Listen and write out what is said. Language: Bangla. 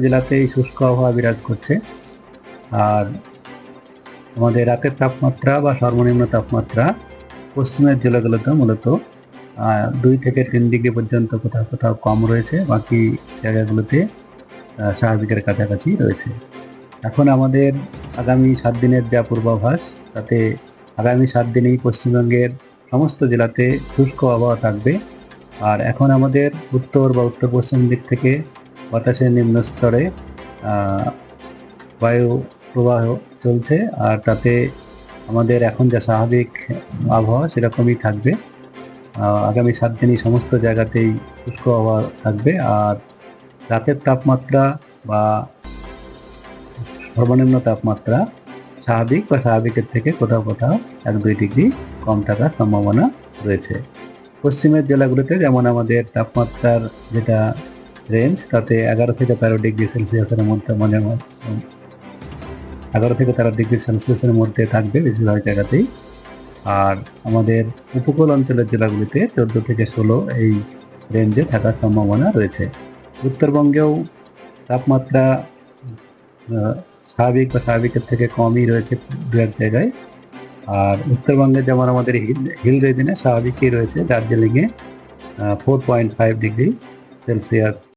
জেলাতেই শুষ্ক আবহাওয়া বিরাজ করছে। আর আমাদের রাতের তাপমাত্রা বা সর্বনিম্ন তাপমাত্রা পশ্চিমের জেলাগুলোতে মূলত 2 থেকে 3 ডিগ্রি পর্যন্ত কোথাও কোথাও কম রয়েছে, বাকি জায়গাগুলোতে স্বাভাবিকের কাছাকাছি রয়েছে। এখন আমাদের আগামী 7 দিনের যা পূর্বাভাস, তাতে আগামী 7 দিনেই পশ্চিমবঙ্গের সমস্ত জেলাতে শুষ্ক আবহাওয়া থাকবে। আর এখন আমাদের উত্তর বা উত্তর পশ্চিম দিক থেকে বাতাসের নিম্ন স্তরে বায়ু প্রবাহ চলছে, আর তাতে আমাদের এখন যা স্বাভাবিক আবহাওয়া সেরকমই থাকবে। আগামী 7 দিনই সমস্ত জায়গাতেই শুষ্ক আবহাওয়া থাকবে। আর রাতের তাপমাত্রা বা সর্বনিম্ন তাপমাত্রা স্বাভাবিক বা স্বাভাবিকের থেকে কোথাও কোথাও 1-2 ডিগ্রি কম থাকার সম্ভাবনা রয়েছে। পশ্চিমের জেলাগুলোতে যেমন আমাদের তাপমাত্রার যেটা রেঞ্জ, তাতে 11 থেকে 13 ডিগ্রি সেলসিয়াসের মধ্যে 11 থেকে 13 ডিগ্রি সেলসিয়াসের মধ্যে থাকবে বেশিরভাগ জায়গাতেই। আর আমাদের উপকূল অঞ্চলের জেলাগুলিতে 14 থেকে 16 এই রেঞ্জে থাকার সম্ভাবনা রয়েছে। উত্তরবঙ্গেও তাপমাত্রা স্বাভাবিক বা স্বাভাবিকের থেকে কমই রয়েছে 2-1 জায়গায়। আর উত্তরবঙ্গে যেমন আমাদের হিল রিজনে স্বাভাবিকই রয়েছে। দার্জিলিংয়ে 4.5 ডিগ্রি সেলসিয়াস